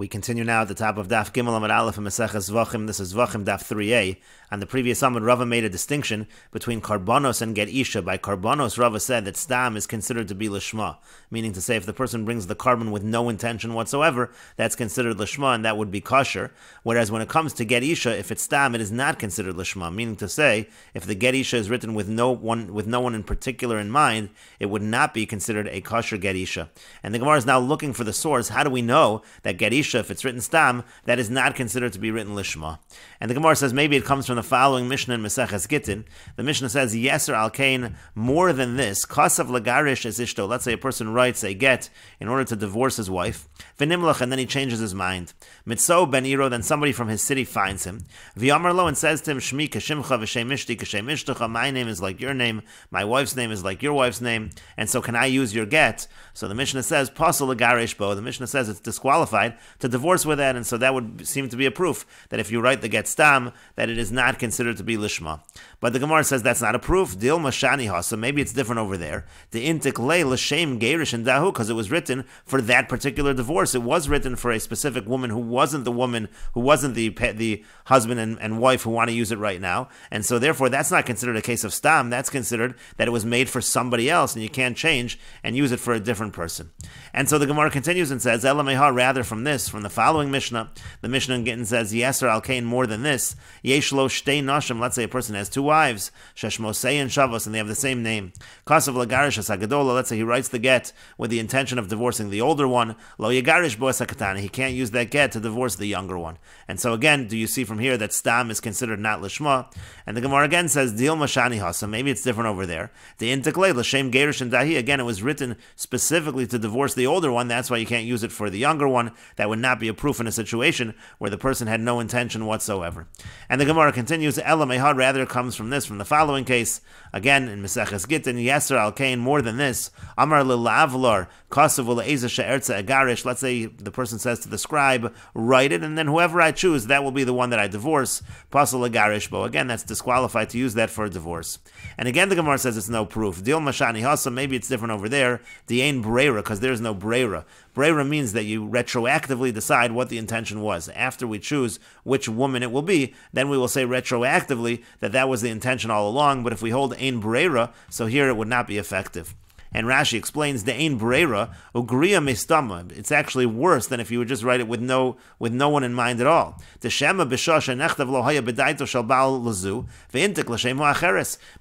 We continue now at the top of Daf Gimel Amud Aleph and Meseches Zevachim. This is Zevachim Daf 3a. On the previous Amud, Rava made a distinction between Karbanos and Get Isha. By Karbanos, Rava said that Stam is considered to be Lishma, meaning to say if the person brings the carbon with no intention whatsoever, that's considered Lishma and that would be kosher. Whereas when it comes to Get Isha, if it's Stam, it is not considered Lishma, meaning to say if the Get Isha is written with no one in particular in mind, it would not be considered a kosher Get Isha. And the Gemara is now looking for the source. How do we know that Get Isha, if it's written Stam, that is not considered to be written Lishma? And the Gemara says maybe it comes from the following Mishnah in Meseches Gittin. The Mishnah says, Yeser al kain, more than this, Kasav lagarish es ishto. Let's say a person writes a get in order to divorce his wife, V'nimlach, and then he changes his mind. Mitzo ben iro, then somebody from his city finds him. V'yamar lo, and says to him, Shmi kashimcha v'shem ishti kashem ishtucha, my name is like your name, my wife's name is like your wife's name, and so can I use your get? So the Mishnah says, Pasal lagarish bo. The Mishnah says it's disqualified to divorce with that, and so that would seem to be a proof that if you write the get stam, that it is not considered to be lishma. But the Gemara says that's not a proof. Dil mashani hasa. Maybe it's different over there. The intik le l'shem geirish and dahu, because it was written for that particular divorce. It was written for a specific woman who wasn't the husband and wife who want to use it right now, and so therefore that's not considered a case of stam. That's considered that it was made for somebody else, and you can't change and use it for a different person. And so the Gemara continues and says, Elameha, rather from the following Mishnah, the Mishnah in Gittin says, Yeser al kain, more than this, Yeshlo shtei nashim. Let's say a person has two wives, Sheshmosei and Shavos, and they have the same name. Kasav lagarish es hagadola. Let's say he writes the get with the intention of divorcing the older one. Lo yagarish bo es hakatana. He can't use that get to divorce the younger one. And so again, do you see from here that stam is considered not lishma? And the Gemara again says, Dil mashani hasa. Maybe it's different over there. The intiklei l'shem geirish and dahi. Again, it was written specifically to divorce the older one. That's why you can't use it for the younger one. That would not be a proof in a situation where the person had no intention whatsoever. And the Gemara continues, Elameha, rather comes from the following case, again in Meseches Gittin, Yeser al kain, more than this, Amar lelavlar, Kasav u'le'eza she'ertza agarish. Let's say the person says to the scribe, write it, and then whoever I choose, that will be the one that I divorce. Pasal agarish bo. Again, that's disqualified to use that for a divorce. And again, the Gemara says it's no proof. Dil mashani hasa, maybe it's different over there. The ain breira, because there's no breira. Breira means that you retroactively decide what the intention was. After we choose which woman it will be, then we will say retroactively that was the intention all along. But if we hold ein breira, so here it would not be effective. And Rashi explains the ein breira ugriya mistama. It's actually worse than if you would just write it with no one in mind at all.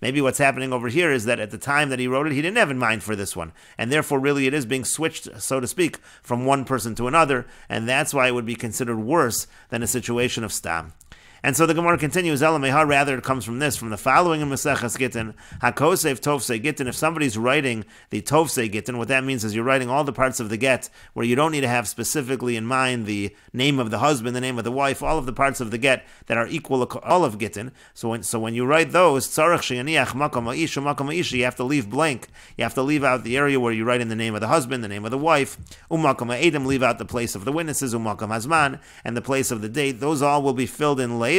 Maybe what's happening over here is that at the time that he wrote it, he didn't have in mind for this one, and therefore really it is being switched, so to speak, from one person to another, and that's why it would be considered worse than a situation of stam. And so the Gemara continues, Elameha, rather it comes from the following in Meseches Gittin, Hakosev Tovsei Gittin. If somebody's writing the Tovsei Gittin, what that means is you're writing all the parts of the get where you don't need to have specifically in mind the name of the husband, the name of the wife, all of the parts of the get that are equal all of Gittin. So when you write those, Tzarech She'aniach Makom Ha'isha Makom Ha'isha, you have to leave blank. You have to leave out the area where you write in the name of the husband, the name of the wife. Umakom Ha'edim, leave out the place of the witnesses, Umakom Hazman, and the place of the date. Those all will be filled in later.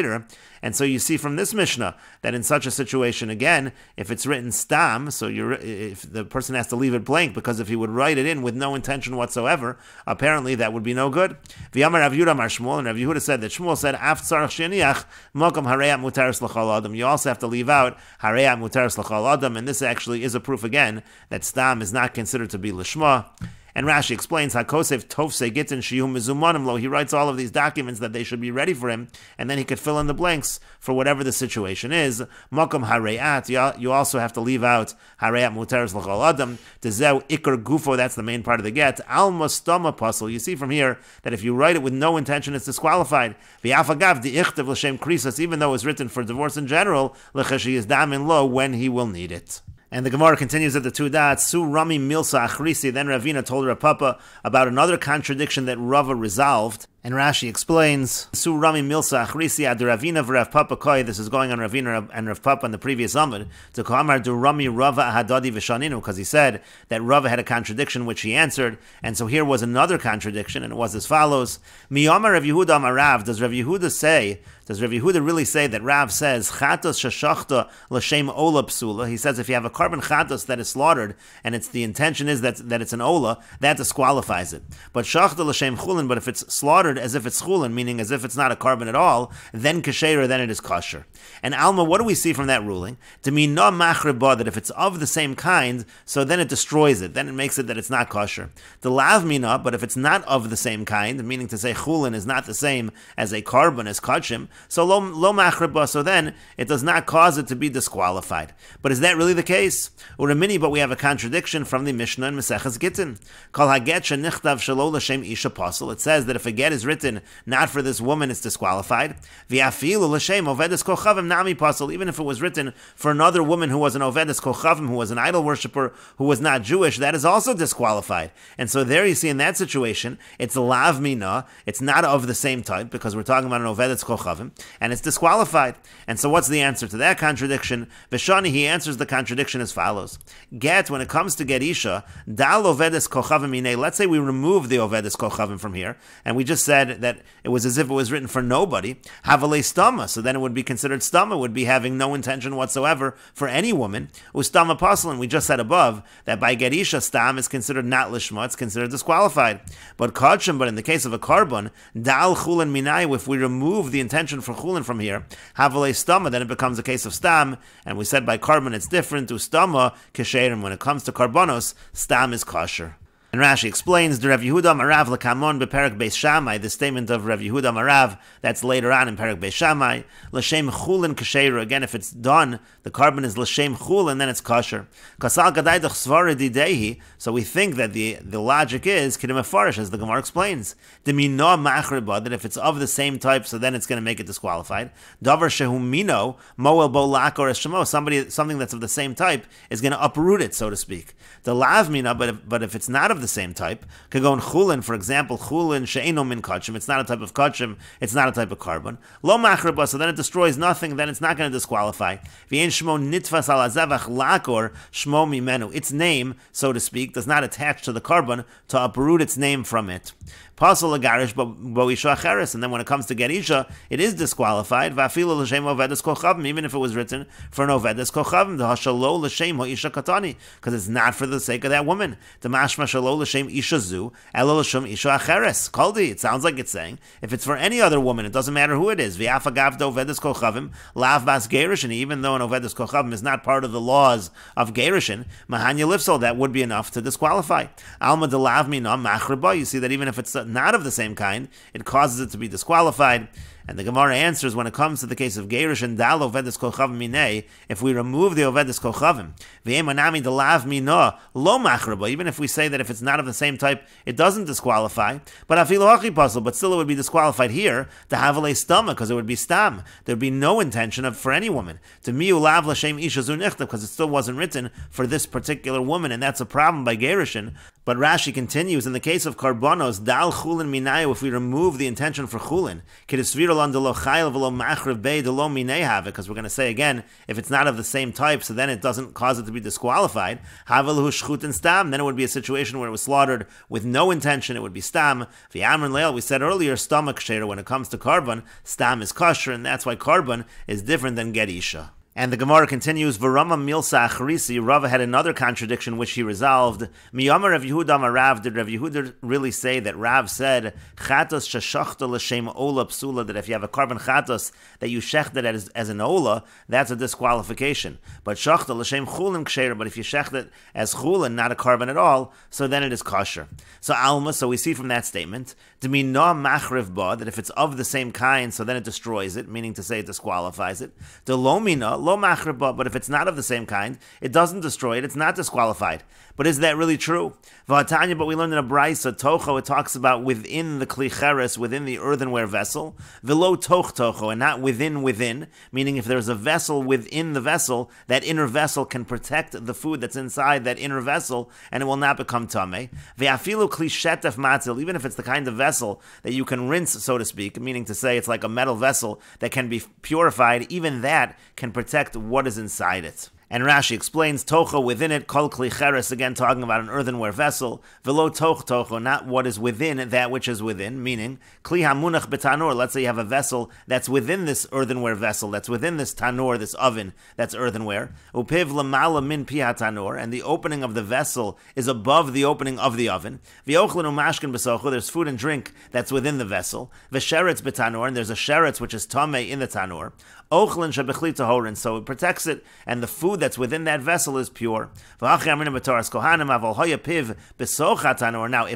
And so you see from this Mishnah that in such a situation, again, if it's written stam, so if the person has to leave it blank, because if he would write it in with no intention whatsoever, apparently that would be no good. V'yamar Rav Yehuda Mar Shmuel, and Rav Yehuda said that Shmuel said, Af tzarech she'aniach makom hareyat muteres l'chol adam. You also have to leave out hareyat muteres l'chol adam, and this actually is a proof again that stam is not considered to be lishma. And Rashi explains, Hakosev Tovsei Gittin Shiyu Mizumanim Lo. He writes all of these documents that they should be ready for him, and then he could fill in the blanks for whatever the situation is. Makom Hareyat, you also have to leave out Hareyat Muteres L'chol Adam. Tezeu Iker Gufo, that's the main part of the get. Al Mostama Puzzle. You see from here that if you write it with no intention, it's disqualified. V'yafagav Di'ichtev L'shem Krisas, even though it's written for divorce in general, L'chashi is Damin Lo, when he will need it. And the Gemara continues at the two dots. Su Rami Milsa Achrisi. Then Ravina told Rav Papa about another contradiction that Rava resolved. And Rashi explains, Su Rami Milsa Achrisi ad Ravina v'Rav Papa koi. This is going on Ravina and Rav Papa in the previous Amud. To Kamar du Rami Rava Hadadi v'Shaninu, because he said that Rava had a contradiction which he answered. And so here was another contradiction, and it was as follows. Miyamar Rav Yehuda Amar Rav. Does Rav Yehuda really say that Rav says, Chatos shashachta l'shem ola psula? He says if you have a carbon chatos that is slaughtered, and the intention is that it's an ola, that disqualifies it. But shachta l'shem chulin, but if it's slaughtered considered as if it's chulin, meaning as if it's not a carbon at all, then kasher, then it is kosher. And Alma, what do we see from that ruling? To mean no machreba, that if it's of the same kind, so then it destroys it, then it makes it that it's not kosher. The lav mina, but if it's not of the same kind, meaning to say chulin is not the same as a carbon, as kachim, so lo machreba, so then it does not cause it to be disqualified. But is that really the case? Uramini, but we have a contradiction from the Mishnah in Meseches Gittin. Kol haget shenichtav shelo l'shem isha pasul. It says that if a get is written not for this woman, it's disqualified. V'afilu l'shem ovedes kochavim nami pasul. Even if it was written for another woman who was an ovedes kochavim, who was an idol worshiper, who was not Jewish, that is also disqualified. And so there you see in that situation, it's lav mina. It's not of the same type because we're talking about an ovedes kochavim, and it's disqualified. And so what's the answer to that contradiction? Veshani, he answers the contradiction as follows. Get, when it comes to get isha, dal ovedes kochavim ine. Let's say we remove the ovedes kochavim from here, and we just said that it was as if it was written for nobody. Havale stama, so then it would be considered stama, would be having no intention whatsoever for any woman. Ustama pasul, and we just said above that by get isha, stam is considered not lishma, it's considered disqualified. But kachim, but in the case of a carbon, dal chulin minai, if we remove the intention for chulin from here, havale stama, then it becomes a case of stam, and we said by carbon it's different, ustama kesherim. When it comes to karbonos, stam is kosher. And Rashi explains the Rav Yehuda Marav Lakamon bePerak Beis Shammai, the statement of Rav Yehuda Marav that's later on in Perak Beis Shammai, L'shem Chulin Kasher. Again, if it's done, the carbon is L'shem Chulin, then it's kosher. Kasal Gadaydach Svara Didehi. So we think that the logic is Kidim Afarish, as the Gemara explains. Demino Machriba, that if it's of the same type, so then it's going to make it disqualified. Davar Shehu Mino Moel Bolak or Shemo. Something that's of the same type is going to uproot it, so to speak. The Lav Mina, but if it's not of the same type, could go in chulin, for example, chulin she'eno min kachim. It's not a type of kachim. It's not a type of carbon. Lo machreba, so then it destroys nothing. Then it's not going to disqualify. V'yein shmo nitfas al azevach lakor shmo mimenu. Its name, so to speak, does not attach to the carbon to uproot its name from it. Pasul agarish bo'isha acheres, and then when it comes to get isha, it is disqualified. Va'afilu l'shem ovedes kochavim, even if it was written for an ovedes kochavim, the hashalo l'shem ha'isha katani, because it's not for the sake of that woman. The mashma shalo l'shem isha zu, elo l'shem isha acheres. Kaldi, it sounds like it's saying, if it's for any other woman, it doesn't matter who it is. V'afagav do ovedes kochavim, lav bas gerish, and even though an ovedes kochavim is not part of the laws of gerishin, mahanya lifsol, that would be enough to disqualify. Alma de lav mina machreba, you see that even if it's not of the same kind, it causes it to be disqualified. And the Gemara answers, when it comes to the case of Gerish and Dal Ovedes Kochavim Minei, if we remove the Ovedes Kochavim, V'emanami Delav Mina Lo Machraba, even if we say that if it's not of the same type, it doesn't disqualify, but Afilu Hachi Puzzle, but still it would be disqualified here, to Havale Stama, because it would be Stam. There would be no intention for any woman. To Miu Lav Lashem Isha Zunichta, because it still wasn't written for this particular woman, and that's a problem by Gerishin. But Rashi continues, in the case of Karbonos, Dal Chulin Minayu, if we remove the intention for Chulin, because we're going to say again, if it's not of the same type, so then it doesn't cause it to be disqualified. Then it would be a situation where it was slaughtered with no intention, it would be stam. We said earlier, stomach shera, when it comes to carbon, stam is kosher, and that's why carbon is different than get isha. And the Gemara continues, Varama Milsa Achrisi, Rava had another contradiction which he resolved. Miyamar Rav Yehuda Rav, did Rav Yehuda really say that Rav said, Chatos sheshachta l'shem ola psula, that if you have a carbon chatos, that you shecht it as an ola, that's a disqualification. But shachta l'shem chulin ksher, but if you shecht it as chulin, not a carbon at all, so then it is kosher. So Alma, so we see from that statement, D'mina machriv ba, that if it's of the same kind, so then it destroys it, meaning to say it disqualifies it. The lomina, lo machriba, but if it's not of the same kind, it doesn't destroy it, it's not disqualified. But is that really true? V'atanya, but we learned in a brayso, tocho, it talks about within the kli cheres, within the earthenware vessel, v'lo toch tocho, and not within, meaning if there's a vessel within the vessel, that inner vessel can protect the food that's inside that inner vessel, and it will not become tameh. V'afilu kli shetef matzil, even if it's the kind of vessel that you can rinse, so to speak, meaning to say it's like a metal vessel that can be purified, even that can protect what is inside it. And Rashi explains, tocho within it, kol kli cheres, again talking about an earthenware vessel, velo toch tocho, not what is within that which is within, meaning, kli hamunach betanor, let's say you have a vessel that's within this earthenware vessel, that's within this tanor, this oven, that's earthenware, upiv lamala min pi hatanor, and the opening of the vessel is above the opening of the oven, v'ochlin umashkin besocho, there's food and drink that's within the vessel, v'sheretz betanor, and there's a sheretz which is tamei in the tanor, ochlin shebechli tahorin, so it protects it, and the food that's within that vessel is pure. Now, if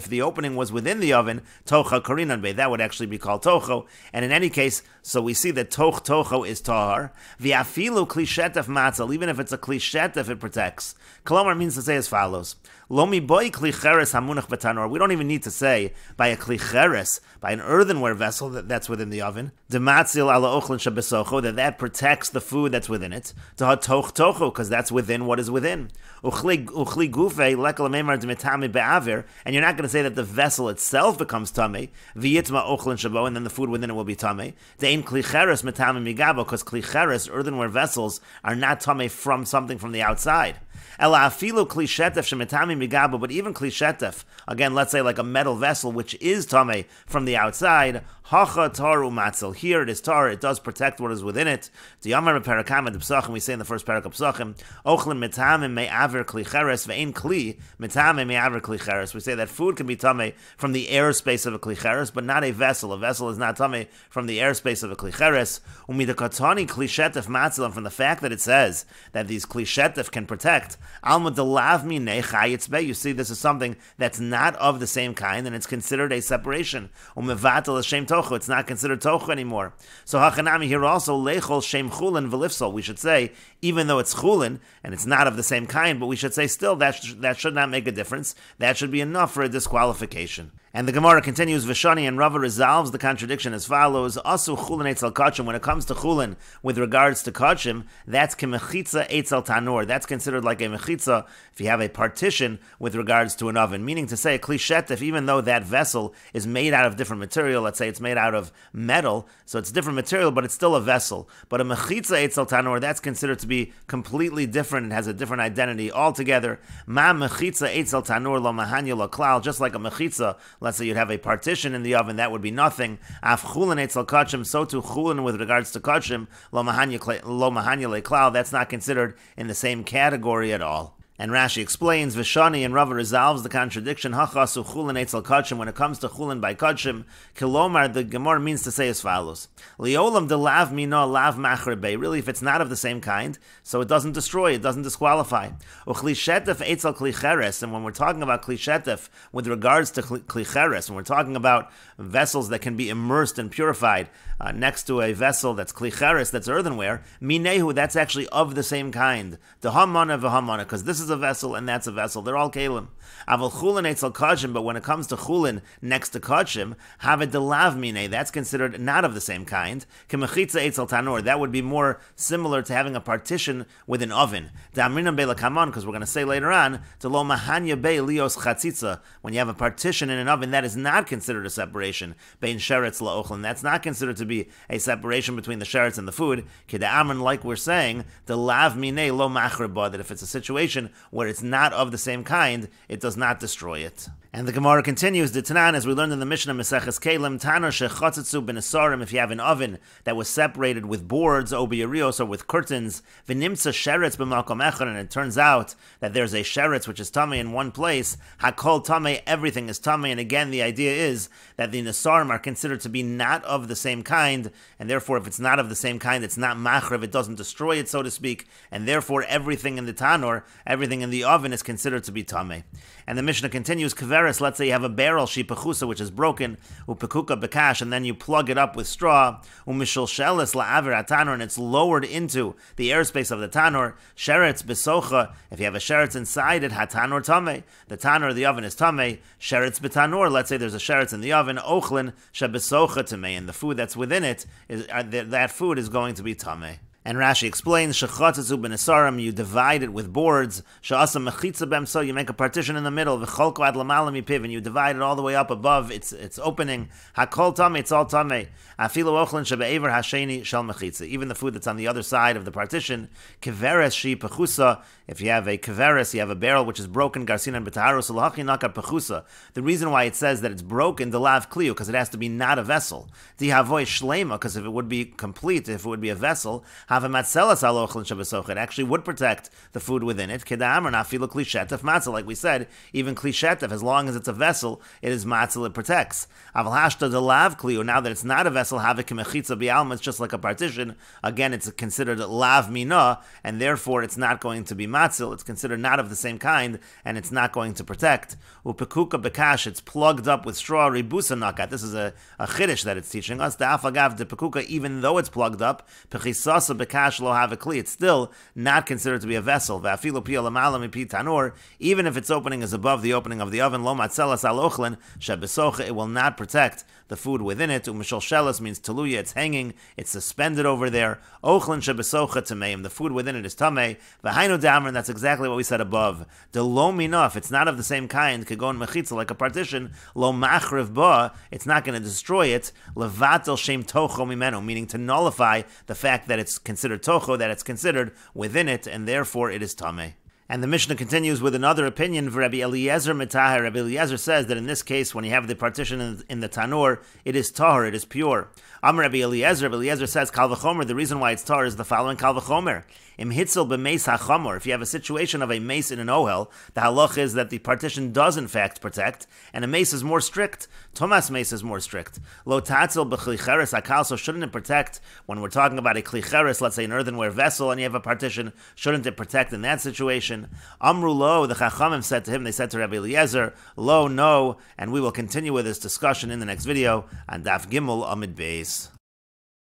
the opening was within the oven, tocha korinan be, that would actually be called tocho. And in any case, so we see that tocho is tahar. V'afilu klishetef matzal, even if it's a klishetef, it protects. Kolomar means to say as follows: Lomi boy klicheres hamunach betanor. We don't even need to say by a klicheres, by an earthenware vessel that's within the oven. Dematzil ala ochlin shabesocho, that protects the food that's within it. Toho tocho, because that's within what is within. Uchli gufe lekal memar demitami be'avir, and you're not going to say that the vessel itself becomes tamei. V'yitma ochlin shabo, and then the food within it will be tamei. De'in klicheres mitami migabo, because klicheres, earthenware vessels, are not tamei from something from the outside. Ela afilu klishetef shemitami migabo, but even klishetef, again, let's say like a metal vessel which is tamei from the outside, hacha taru matzil. Here it is tar; it does protect what is within it. The Yamar Perakam the Psachim, we say in the first parak of Psachim, ochlin mitamim me'aver klicheres ve'ein kli mitamim me'aver klicheres. We say that food can be tamei from the airspace of a klicheres, but not a vessel. A vessel is not tamei from the airspace of a klicheres. Umidakatani klishetef matzil, and from the fact that it says that these klishetef can protect. Alma delav minei chayitz be. You see, this is something that's not of the same kind, and it's considered a separation. Umevatel shem tocho. It's not considered tocho anymore. So hachanami here also lechol shem chulin v'lifsol. We should say, even though it's chulin and it's not of the same kind, but we should say still that should not make a difference. That should be enough for a disqualification. And the Gemara continues, Vishani, and Rava resolves the contradiction as follows: Asu chulin etzel kachim. When it comes to chulin with regards to kachim, that's kemechitza etzel tanor. That's considered like a mechitza if you have a partition with regards to an oven. Meaning to say a klishetef, even though that vessel is made out of different material, let's say it's made out of metal, so it's different material, but it's still a vessel. But a mechitza etzel tanor, that's considered to be completely different. It has a different identity altogether. Ma mechitza etzel tanor lo mahanya lo klal, just like a mechitza. Let's say you'd have a partition in the oven, that would be nothing. Af chulin etzel kachim, so too chulin with regards to kachim, lo mahanya leklal, that's not considered in the same category at all. And Rashi explains, Vishani, and Rava resolves the contradiction, Hachasu chulin etzel kachim, when it comes to chulin by kachim, kilomar, the Gemara means to say as follows: Liolam de lav mino lav machrebe. Really, if it's not of the same kind, so it doesn't destroy, it doesn't disqualify. Uchlishetef etzel klicheres, and when we're talking about klishetef with regards to klicheres, when we're talking about vessels that can be immersed and purified, next to a vessel that's klicheres, that's earthenware, minehu, that's actually of the same kind. The hamana v'hamana, because this is a vessel and that's a vessel. They're all kalim. Aval chulin etzel kachim, but when it comes to chulin next to kachim, have a delav mine, that's considered not of the same kind. Kemechitza etzel tanor, that would be more similar to having a partition with an oven. Da'amrinam be'lakaman, because we're going to say later on, to lo mahanya be lios chatzitza, when you have a partition in an oven, that is not considered a separation. Bein sheretz la'ochlin, that's not considered to be a separation between the sheretz and the food. Keda'amrin, like we're saying, delav mine lo machreba, that if it's a situation where it's not of the same kind, it does not destroy it. And the Gemara continues, the Tanan, as we learned in the Mishnah Meseches Kelim, Tanor shechatzitzu b'nesarim, if you have an oven that was separated with boards, obiarios, or with curtains, v'nimtza sheretz b'malkom echad, and it turns out that there's a sheretz which is tamei in one place, hakol tamei, everything is tamei, and again the idea is that the nesarim are considered to be not of the same kind, and therefore if it's not of the same kind, it's not machrev, it doesn't destroy it, so to speak, and therefore everything in the Tanor, everything in the oven is considered to be tamei. And the Mishnah continues, Kaveris, let's say you have a barrel, shipachusa, which is broken, upekuka bekash, and then you plug it up with straw, umishul shelis la'aver atanor, and it's lowered into the airspace of the tanor, sheretz besocha, if you have a sheretz inside it, hatanor tamei, the tanor of the oven is tamei, sheretz betanor, let's say there's a sheretz in the oven, ochlin shebesocha tamei, and the food that's within it, that food is going to be tamei. And Rashi explains, Shechatzu b'nesarim, you divide it with boards. She'asa mechitza b'emso, you make a partition in the middle. V'cholko ad lamala mipiv, and you divide it all the way up above its opening. Hakol tamei, it's all tamei. Afilu ochlin shebe'ever hasheni shel mechitza. Even the food that's on the other side of the partition. Keveres shi pechusa. If you have a keveres, you have a barrel which is broken. Garsinan b'taharus ulachi nakar pechusa. The reason why it says that it's broken, the lav kliu, because it has to be not a vessel. Dihavoy shlema, because if it would be complete, if it would be a vessel, have a matzelas al ochlin shebesoch, it actually would protect the food within it. Kedamar nafilu kli shetef matzah, like we said, even kli shetef, as long as it's a vessel, it is matzah, it protects. Aval hashta de lav kliu, now that it's not a vessel, have a kemechitza bialma, it's just like a partition. Again, it's considered lav mina, and therefore it's not going to be matzil, it's considered not of the same kind, and it's not going to protect. Upekuka bekash, it's plugged up with straw, ribusa nakat. This is a chiddush that it's teaching us. The afagav de pekuka, even though it's plugged up, pechisasa bekash lo have a kli, it's still not considered to be a vessel. Va'afilu pi alamala mipi tanur, even if its opening is above the opening of the oven, lo matzelas al ochlin shebesocha, it will not protect the food within it. Umishol shelas means teluya, it's hanging, it's suspended over there. Ochlin shebesocha tameim, the food within it is tamei. V'hainu damar, and that's exactly what we said above. The lo mina, if it's not of the same kind, kagon mechitza, like a partition, lo machriv ba, it's not going to destroy it. Levatel shem tocho mimenu, meaning to nullify the fact that it's considered tocho, that it's considered within it, and therefore it is tamei. And the Mishnah continues with another opinion. Rabbi Eliezer Metaher, Rabbi Eliezer says that in this case, when you have the partition in the tanur, it is tahor, it is pure. Rabbi Eliezer says, Kal v'chomer, the reason why it's tahor is the following, Kal v'chomer. Im hitzel b'meis hachamor, if you have a situation of a mace in an ohel, the halach is that the partition does in fact protect, and a mace is more strict. Tomas mace is more strict. Lo tatzel b'kli cheres akal, so shouldn't it protect, when we're talking about a kli cheres, let's say an earthenware vessel, and you have a partition, shouldn't it protect in that situation? Amru lo, the chachamim said to him, they said to Rabbi Eliezer, lo, no, and we will continue with this discussion in the next video on Daf Gimel Amid Beis.